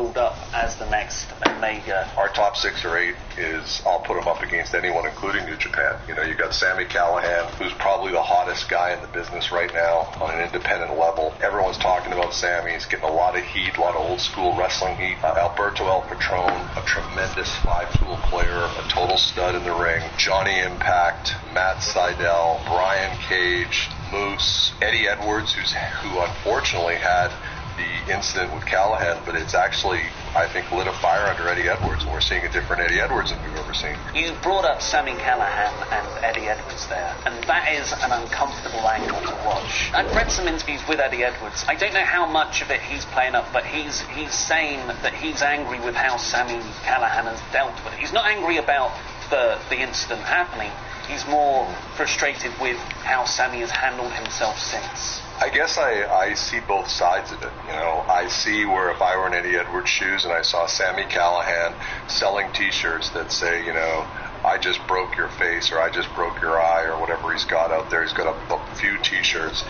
ruled up as the next Omega? Our top 6 or 8 is, I'll put them up against anyone, including New Japan. You know, you got Sami Callihan, who's probably the hottest guy in the business right now on an independent level. Everyone's talking about Sami. He's getting a lot of heat, a lot of old school wrestling heat. Alberto El Patron, a tremendous 5-tool player, a total stud in the ring. Johnny Impact, Matt Sydal, Brian Cage, Moose, Eddie Edwards, who unfortunately had the incident with Callahan, but it's actually, I think, lit a fire under Eddie Edwards, and we're seeing a different Eddie Edwards than we've ever seen. You brought up Sami Callihan and Eddie Edwards there, and that is an uncomfortable angle to watch. I've read some interviews with Eddie Edwards. I don't know how much of it he's playing up, but he's saying that he's angry with how Sami Callihan has dealt with it. He's not angry about the incident happening. He's more frustrated with how Sami has handled himself since. I guess I see both sides of it. You know, I see where if I were in Eddie Edwards' shoes and I saw Sami Callihan selling T-shirts that say, you know, I just broke your face or I just broke your eye or whatever he's got out there. He's got a few T-shirts.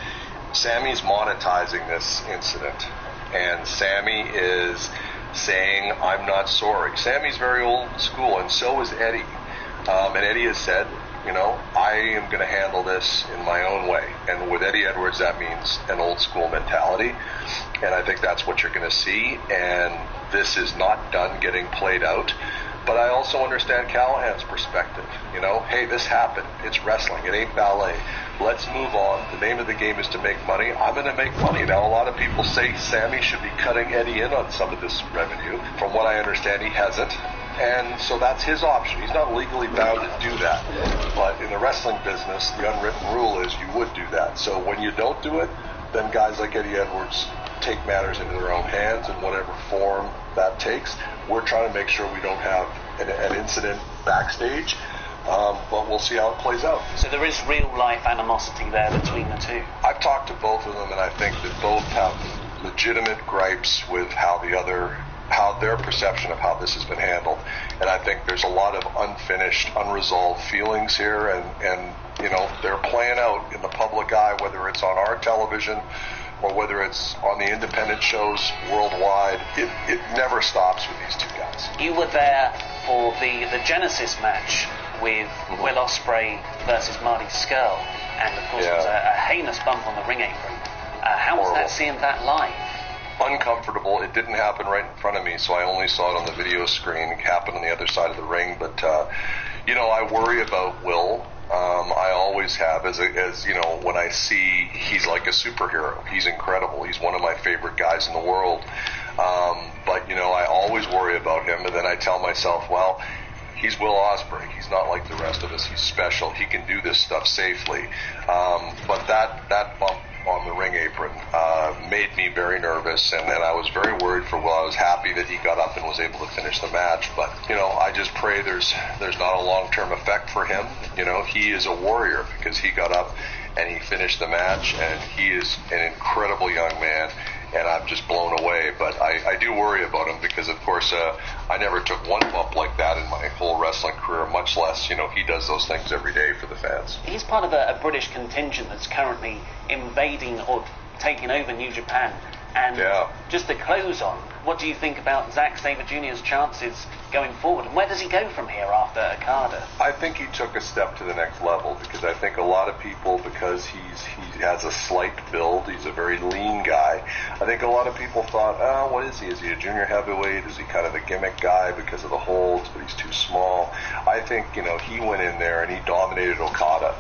Sami's monetizing this incident, and Sami is saying, I'm not sorry. Sami's very old school, and so is Eddie. And Eddie has said, you know, I am going to handle this in my own way. And with Eddie Edwards, that means an old school mentality. And I think that's what you're going to see. And this is not done getting played out. But I also understand Callahan's perspective. You know, hey, this happened. It's wrestling. It ain't ballet. Let's move on. The name of the game is to make money. I'm going to make money. Now, a lot of people say Sami should be cutting Eddie in on some of this revenue. From what I understand, he hasn't. And so that's his option. He's not legally bound to do that. But in the wrestling business, the unwritten rule is you would do that. So when you don't do it, then guys like Eddie Edwards take matters into their own hands in whatever form that takes. We're trying to make sure we don't have an incident backstage, but we'll see how it plays out. So there is real-life animosity there between the two? I've talked to both of them, and I think that both have legitimate gripes with how their perception of how this has been handled. And I think there's a lot of unfinished, unresolved feelings here, and you know, they're playing out in the public eye, whether it's on our television or whether it's on the independent shows worldwide. It never stops with these two guys. You were there for the Genesis match with Will Ospreay versus Marty Scurll, and of course it was a heinous bump on the ring apron. How was that seeing that live? Uncomfortable. It didn't happen right in front of me, so I only saw it on the video screen. It happened on the other side of the ring, but you know, I worry about Will. I always have, as you know, when I see he's like a superhero. He's incredible. He's one of my favorite guys in the world. But you know, I always worry about him, and then I tell myself, well, he's Will Ospreay. He's not like the rest of us. He's special. He can do this stuff safely. But that bump on the ring apron made me very nervous, and then I was very worried for Will. I was happy that he got up and was able to finish the match, but you know, I just pray there's not a long-term effect for him. You know, he is a warrior because he got up and he finished the match, and he is an incredible young man, and I'm just blown away. But I do worry about him because, of course, I never took one bump like that in my whole wrestling career, much less, you know, he does those things every day for the fans. He's part of a British contingent that's currently invading or taking over New Japan. And just to close on, what do you think about Zack Sabre Jr.'s chances going forward? And where does he go from here after Okada? I think he took a step to the next level because I think a lot of people, because he has a slight build, he's a very lean guy, I think a lot of people thought, oh, what is he? Is he a junior heavyweight? Is he kind of a gimmick guy because of the holds, but he's too small? I think, you know, he went in there and he dominated Okada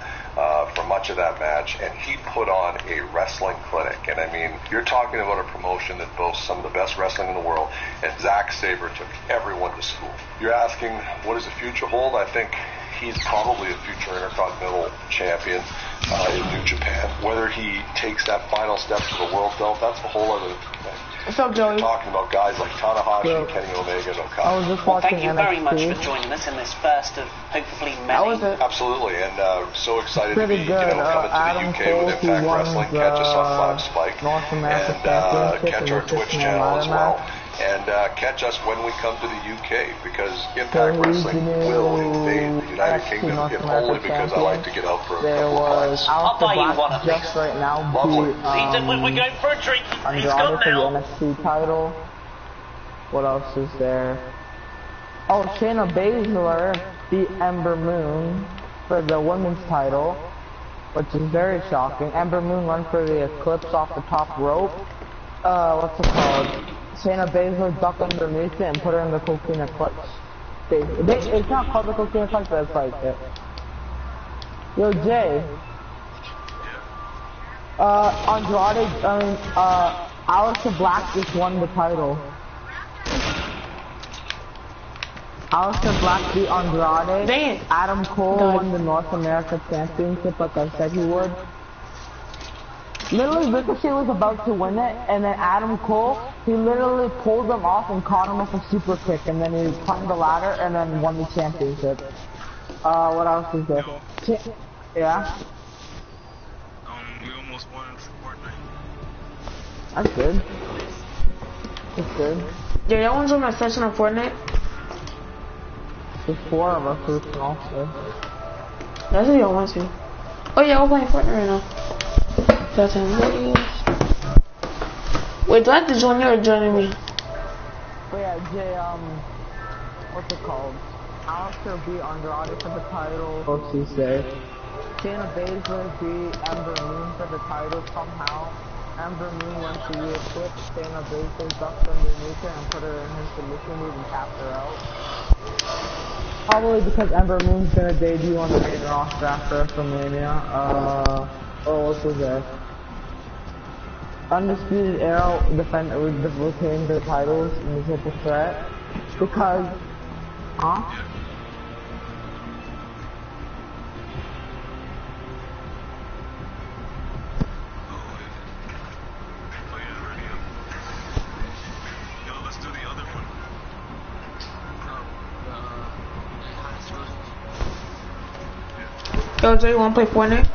for much of that match, and he put on a wrestling clinic. And I mean, you're talking about a promotion that boasts some of the best wrestling in the world, and Zack Sabre took everyone to school. You're asking, what does the future hold? I think he's probably a future Intercontinental Champion in New Japan. Whether he takes that final step to the world belt, that's a whole other thing. What's up, Joey? We're talking about guys like Tanahashi, Kenny Omega, and Okada. I was just watching thank you very much for joining us in this first of hopefully many. Absolutely, and so excited to be coming to the UK with Impact Wrestling. Catch us on 5 Spike, and catch our Twitch channel as well. And catch us when we come to the UK, because Impact Wrestling will invade the United Kingdom, if only because I like to get out for a couple of times. I'll buy you one of just right now. Lovely. We're going for a drink. He's Andrade gone for now. the NXT title. What else is there? Oh, Shayna Baszler beat Ember Moon for the women's title, which is very shocking. Ember Moon went for the Eclipse off the top rope. What's it called? Shayna Baszler ducked underneath it and put her in the Coquina Clutch. It's not called the Coquina Clutch, but it's like it. Yo, Jay. Aleister Black just won the title. Aleister Black beat Andrade. Dang it. Adam Cole won the North America Championship like I said he would. Literally, Ricochet was about to win it, and then Adam Cole, he literally pulled him off and caught him with a super kick, and then he climbed the ladder and then won the championship. What else is there? Yeah? We almost won in Fortnite. That's good. That's good. Yeah, that one's on my session on Fortnite. There's 4 of us who can also. That's what y'all want to. Oh yeah, we're playing Fortnite right now. That's him. Wait, do I have to join you or joining me? But yeah, Jay, what's it called? Aleister beat Andrade for the title. What's he say? Shayna Baszler beat Ember Moon for the title somehow. Ember Moon went to the Eclipse. Shayna Baszler ducked underneath her and put her in her submission move and tapped her out. Probably because Ember Moon's gonna debut on the main roster after WrestleMania. What was there? Undisputed Era retained their titles in the triple threat because, huh? Let's do the other one. Yo, Jay, you wanna play Fortnite?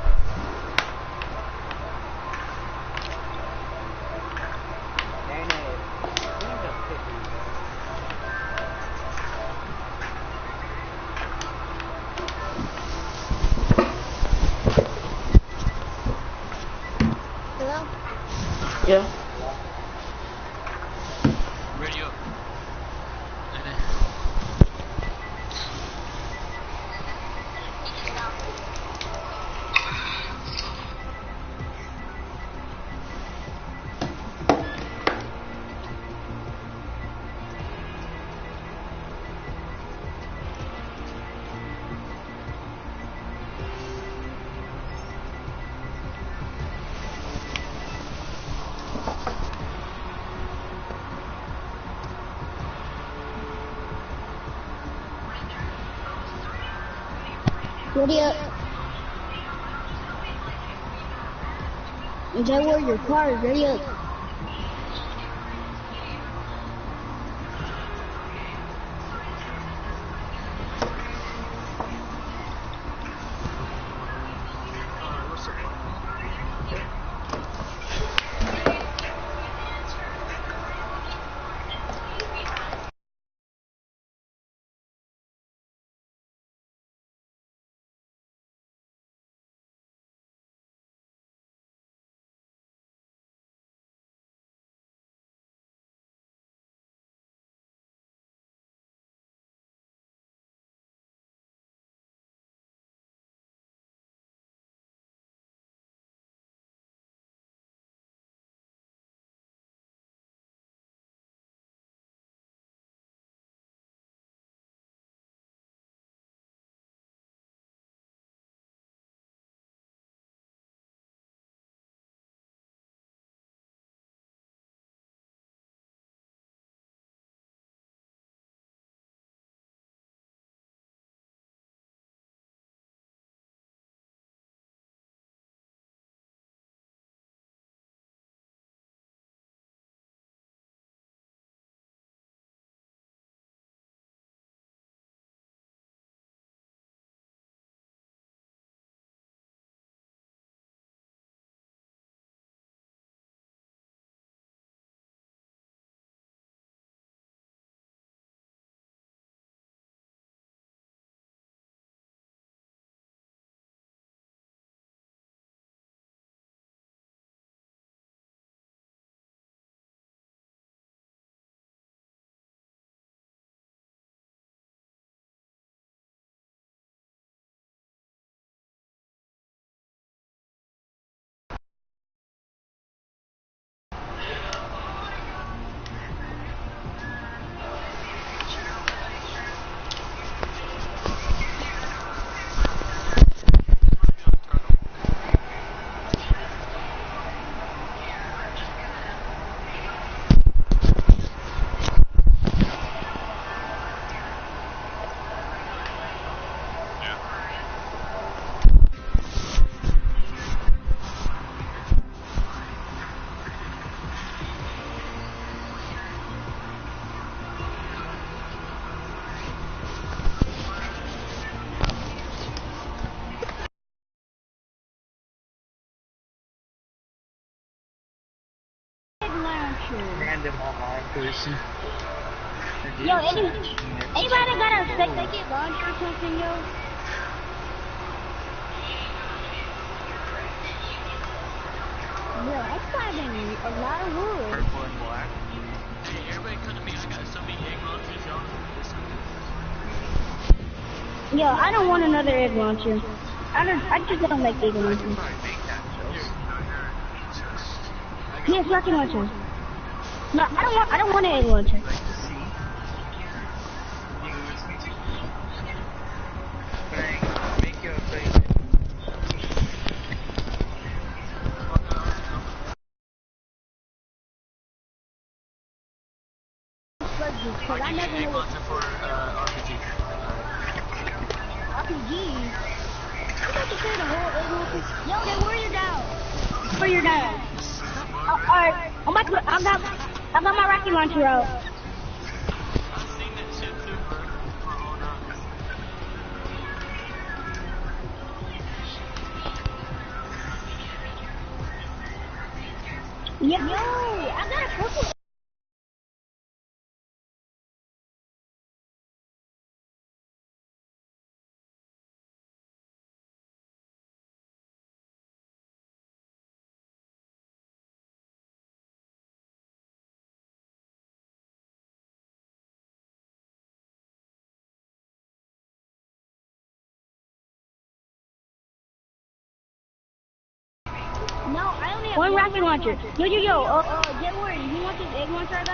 Hello? Yeah. Ready up. Ready up. Is that where your car is? Ready up. random online person. Yo, anybody got a second launcher or something, yo? Yo, I'm finding a lot of wood. Purple and black. Hey, everybody come to me. I got so many egg launchers, y'all. Yo, I don't want another egg launcher. I just don't like egg launchers. Yes, rocket launcher. No, I don't want an egg launcher. Make your face. Because I never Egg know what launcher for RPG. RPGs. I thought you said the whole egg launcher. Yo, then where you down? Where you down? Alright, I got my rocket launcher out. I've seen that shit too, bro. For all night. Yo, I got a purple. No, I only have one rocket launcher. Yo, Get word. You want this egg launcher I got?